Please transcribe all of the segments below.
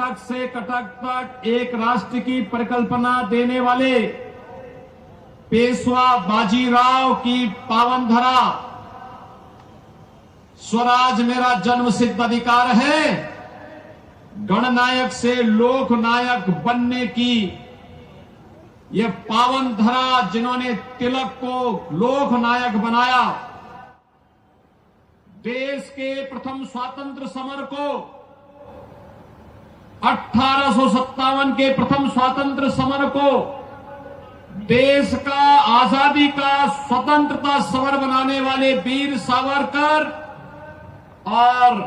कटक से कटक तक एक राष्ट्र की परिकल्पना देने वाले पेशवा बाजीराव की पावन धरा स्वराज मेरा जन्मसिद्ध अधिकार है, गणनायक से लोकनायक बनने की यह पावन धरा जिन्होंने तिलक को लोकनायक बनाया, देश के प्रथम स्वातंत्र समर को 1857 के प्रथम स्वातंत्र समर को देश का आजादी का स्वतंत्रता समर बनाने वाले वीर सावरकर और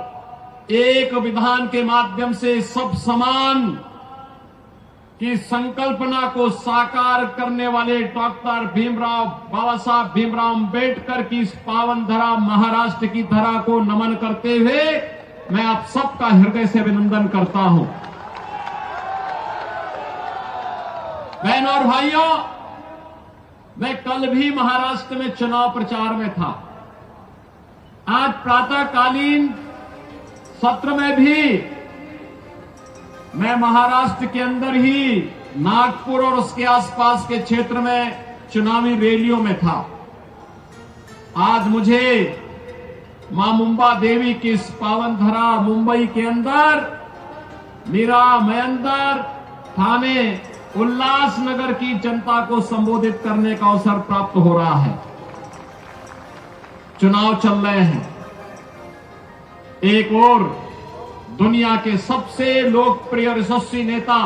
एक विधान के माध्यम से सब समान की संकल्पना को साकार करने वाले डॉक्टर बाबा साहब भीमराव अंबेडकर की इस पावन धरा महाराष्ट्र की धरा को नमन करते हुए मैं आप सबका हृदय से अभिनंदन करता हूं। बहनों और भाइयों, मैं कल भी महाराष्ट्र में चुनाव प्रचार में था। आज प्रातःकालीन सत्र में भी मैं महाराष्ट्र के अंदर ही नागपुर और उसके आसपास के क्षेत्र में चुनावी रैलियों में था। आज मुझे मां मुंबा देवी की इस पावन धरा मुंबई के अंदर मीरा मयंदर थाने उल्लासनगर की जनता को संबोधित करने का अवसर प्राप्त हो रहा है। चुनाव चल रहे हैं। एक और दुनिया के सबसे लोकप्रिय यशस्वी नेता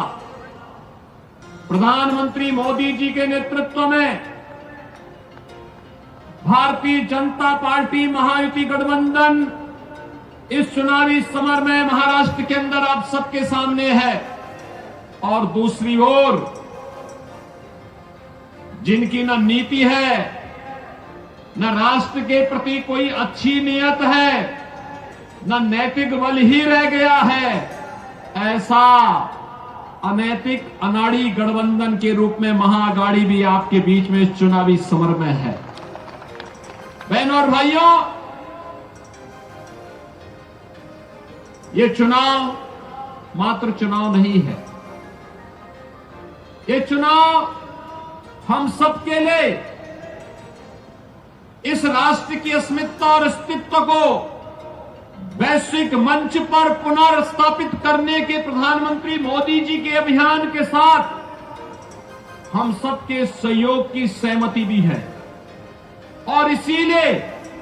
प्रधानमंत्री मोदी जी के नेतृत्व में भारतीय जनता पार्टी महायुति गठबंधन इस चुनावी समर में महाराष्ट्र के अंदर आप सबके सामने है। और दूसरी ओर जिनकी न नीति है न राष्ट्र के प्रति कोई अच्छी नीयत है, न नैतिक बल ही रह गया है, ऐसा अनैतिक अनाड़ी गठबंधन के रूप में महाअघाड़ी भी आपके बीच में इस चुनावी समर में है। बहनों और भाइयों, ये चुनाव मात्र चुनाव नहीं है, ये चुनाव हम सबके लिए इस राष्ट्र की अस्मिता और अस्तित्व को वैश्विक मंच पर पुनर्स्थापित करने के प्रधानमंत्री मोदी जी के अभियान के साथ हम सबके सहयोग की सहमति भी है। और इसीलिए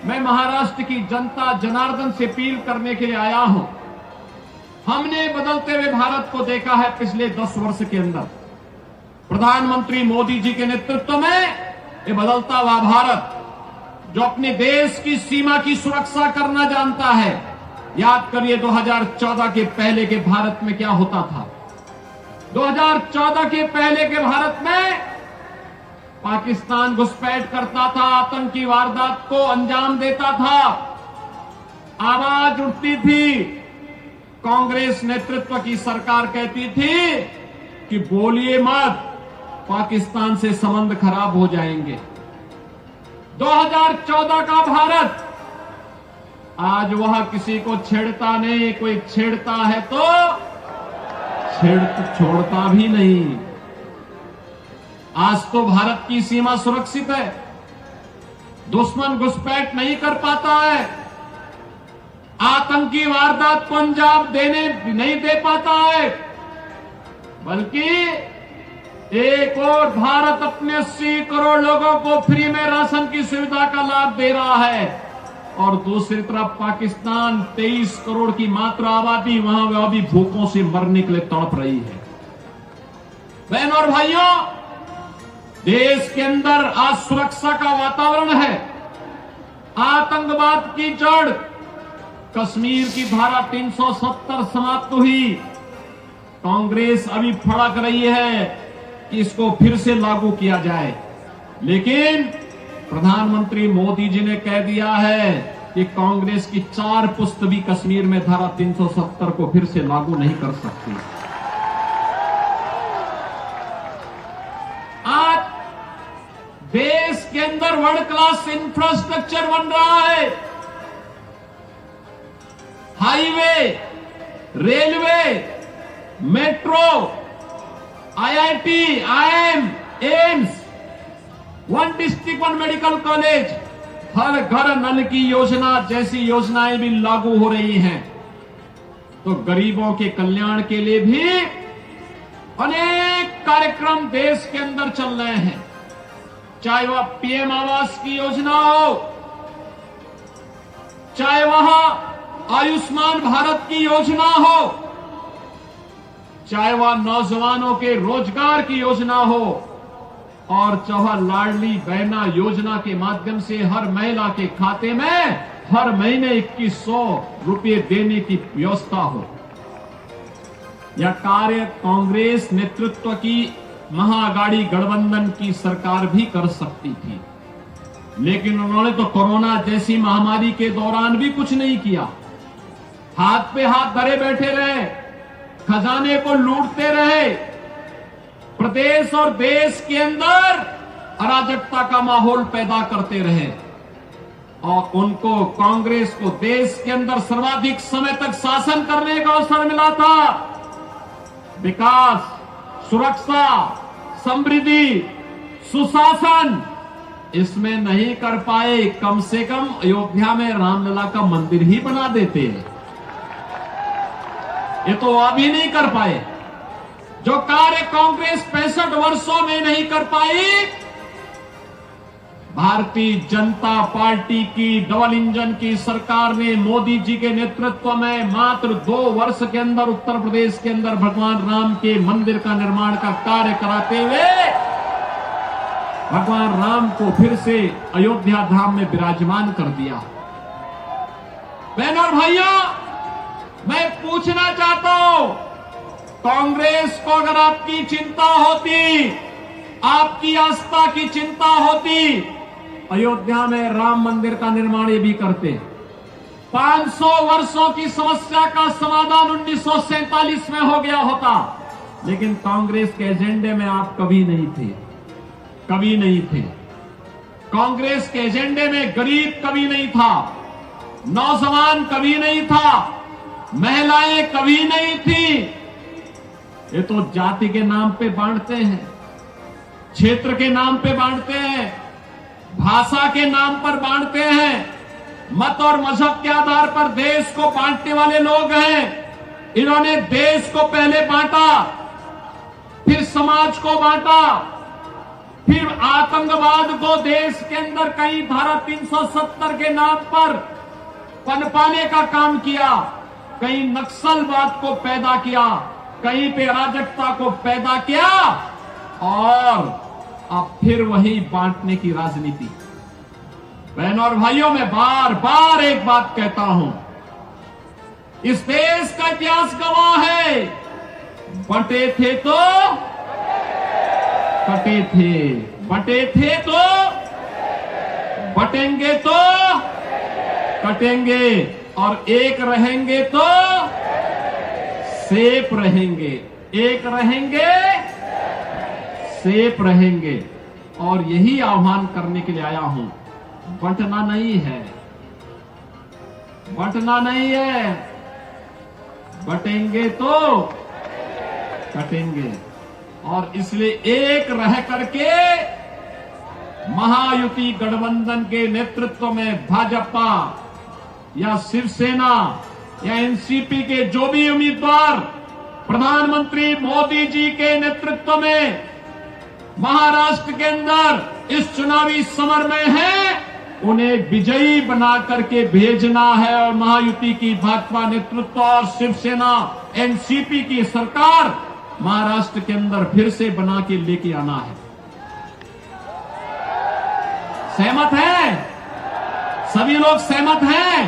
मैं महाराष्ट्र की जनता जनार्दन से अपील करने के लिए आया हूं। हमने बदलते हुए भारत को देखा है पिछले 10 वर्ष के अंदर। प्रधानमंत्री मोदी जी के नेतृत्व में ये बदलता हुआ भारत जो अपने देश की सीमा की सुरक्षा करना जानता है। याद करिए 2014 के पहले के भारत में क्या होता था। 2014 के पहले के भारत में पाकिस्तान घुसपैठ करता था, आतंकी वारदात को अंजाम देता था, आवाज उठती थी। कांग्रेस नेतृत्व की सरकार कहती थी कि बोलिए मत, पाकिस्तान से संबंध खराब हो जाएंगे। 2014 का भारत आज वह किसी को छेड़ता नहीं, कोई छेड़ता है तो छोड़ता भी नहीं। आज तो भारत की सीमा सुरक्षित है, दुश्मन घुसपैठ नहीं कर पाता है, आतंकी वारदात को अंजाम नहीं दे पाता है, बल्कि एक और भारत अपने 80 करोड़ लोगों को फ्री में राशन की सुविधा का लाभ दे रहा है। और दूसरी तरफ पाकिस्तान 23 करोड़ की मात्र आबादी वहां वह भी भूखों से मरने के लिए तड़प रही है। बहनों और भाइयों, देश के अंदर आज सुरक्षा का वातावरण है। आतंकवाद की जड़ कश्मीर की धारा 370 समाप्त हुई। कांग्रेस अभी फड़क रही है कि इसको फिर से लागू किया जाए, लेकिन प्रधानमंत्री मोदी जी ने कह दिया है कि कांग्रेस की 4 पुस्त भी कश्मीर में धारा 370 को फिर से लागू नहीं कर सकती। आज देश के अंदर वर्ल्ड क्लास इंफ्रास्ट्रक्चर बन रहा है। Highway, railway, metro, IIT, IIM, AIIMS, one district one medical college, हर घर नल की योजना जैसी योजनाएं भी लागू हो रही हैं। तो गरीबों के कल्याण के लिए भी अनेक कार्यक्रम देश के अंदर चल रहे हैं, चाहे वह पीएम आवास की योजना हो, चाहे वह आयुष्मान भारत की योजना हो, चाहे वह नौजवानों के रोजगार की योजना हो, और चाहे लाडली बहना योजना के माध्यम से हर महिला के खाते में हर महीने 2100 रुपये देने की व्यवस्था हो। यह कार्य कांग्रेस नेतृत्व की महाअघाड़ी गठबंधन की सरकार भी कर सकती थी, लेकिन उन्होंने तो कोरोना जैसी महामारी के दौरान भी कुछ नहीं किया। हाथ पे हाथ धरे बैठे रहे, खजाने को लूटते रहे, प्रदेश और देश के अंदर अराजकता का माहौल पैदा करते रहे, और उनको कांग्रेस को देश के अंदर सर्वाधिक समय तक शासन करने का अवसर मिला था। विकास, सुरक्षा, समृद्धि, सुशासन इसमें नहीं कर पाए। कम से कम अयोध्या में रामलला का मंदिर ही बना देते हैं, ये तो अभी नहीं कर पाए। जो कार्य कांग्रेस 65 वर्षों में नहीं कर पाई, भारतीय जनता पार्टी की डबल इंजन की सरकार ने मोदी जी के नेतृत्व में मात्र 2 वर्ष के अंदर उत्तर प्रदेश के अंदर भगवान राम के मंदिर का निर्माण का कार्य कराते हुए भगवान राम को फिर से अयोध्या धाम में विराजमान कर दिया। बहनों और भाइयों, मैं पूछना चाहता हूं, कांग्रेस को अगर आपकी चिंता होती, आपकी आस्था की चिंता होती, अयोध्या में राम मंदिर का निर्माण ये भी करते। 500 वर्षों की समस्या का समाधान 1947 में हो गया होता, लेकिन कांग्रेस के एजेंडे में आप कभी नहीं थे, कभी नहीं थे। कांग्रेस के एजेंडे में गरीब कभी नहीं था, नौजवान कभी नहीं था, महिलाएं कभी नहीं थी। ये तो जाति के नाम पे बांटते हैं, क्षेत्र के नाम पे बांटते हैं, भाषा के नाम पर बांटते हैं, मत और मजहब के आधार पर देश को बांटने वाले लोग हैं। इन्होंने देश को पहले बांटा, फिर समाज को बांटा, फिर आतंकवाद को देश के अंदर कई धारा 370 के नाम पर पनपाने का काम किया, कहीं नक्सलवाद को पैदा किया, कहीं पे अराजकता को पैदा किया, और अब फिर वही बांटने की राजनीति। बहनों और भाइयों, मैं बार बार एक बात कहता हूं, इस देश का इतिहास गवाह है, बंटे थे तो कटे थे, बंटे थे तो बटेंगे तो कटेंगे, और एक रहेंगे तो सेफ रहेंगे, एक रहेंगे सेफ रहेंगे। और यही आह्वान करने के लिए आया हूं, बंटना नहीं है, बंटना नहीं है, बटेंगे तो कटेंगे। और इसलिए एक रह करके महायुति गठबंधन के नेतृत्व में भाजपा या शिवसेना या एनसीपी के जो भी उम्मीदवार प्रधानमंत्री मोदी जी के नेतृत्व में महाराष्ट्र के अंदर इस चुनावी समर में है, उन्हें विजयी बना करके भेजना है, और महायुति की भाजपा नेतृत्व और शिवसेना एनसीपी की सरकार महाराष्ट्र के अंदर फिर से बना के लेके आना है। सहमत हैं? सभी लोग सहमत हैं?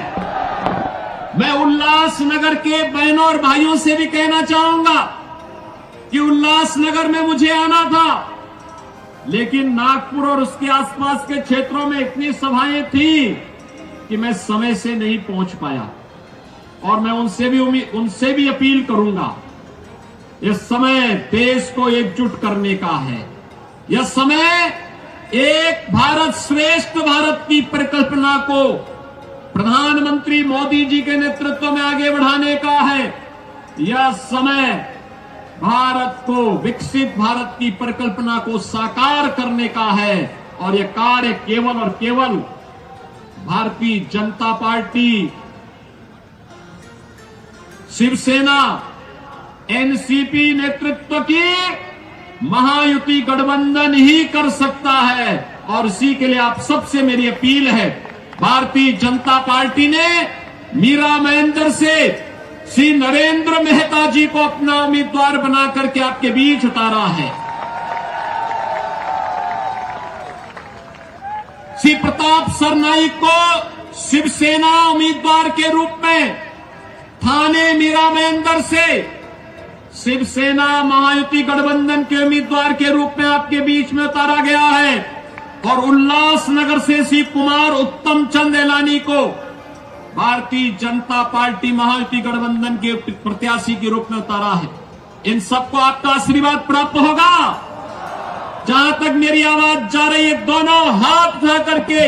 मैं उल्लासनगर के बहनों और भाइयों से भी कहना चाहूंगा कि उल्लासनगर में मुझे आना था, लेकिन नागपुर और उसके आसपास के क्षेत्रों में इतनी सभाएं थी कि मैं समय से नहीं पहुंच पाया। और मैं उनसे भी अपील करूंगा, यह समय देश को एकजुट करने का है। यह समय एक भारत श्रेष्ठ भारत की परिकल्पना को प्रधानमंत्री मोदी जी के नेतृत्व में आगे बढ़ाने का है। यह समय भारत को, विकसित भारत की परिकल्पना को साकार करने का है। और यह कार्य केवल और केवल भारतीय जनता पार्टी, शिवसेना, एनसीपी नेतृत्व की महायुति गठबंधन ही कर सकता है। और इसी के लिए आप सबसे मेरी अपील है, भारतीय जनता पार्टी ने मीरा महेंद्र से श्री नरेंद्र मेहता जी को अपना उम्मीदवार बना करके आपके बीच उतारा है। श्री प्रताप सरनाईक को शिवसेना उम्मीदवार के रूप में थाने मीरा महेंद्र से शिवसेना महायुति गठबंधन के उम्मीदवार के रूप में आपके बीच में उतारा गया है। और उल्लासनगर से श्री कुमार उत्तम चंद एलानी को भारतीय जनता पार्टी महायुति गठबंधन के प्रत्याशी के रूप में उतारा है। इन सबको आपका आशीर्वाद प्राप्त होगा। जहां तक मेरी आवाज जा रही है, दोनों हाथ उठा करके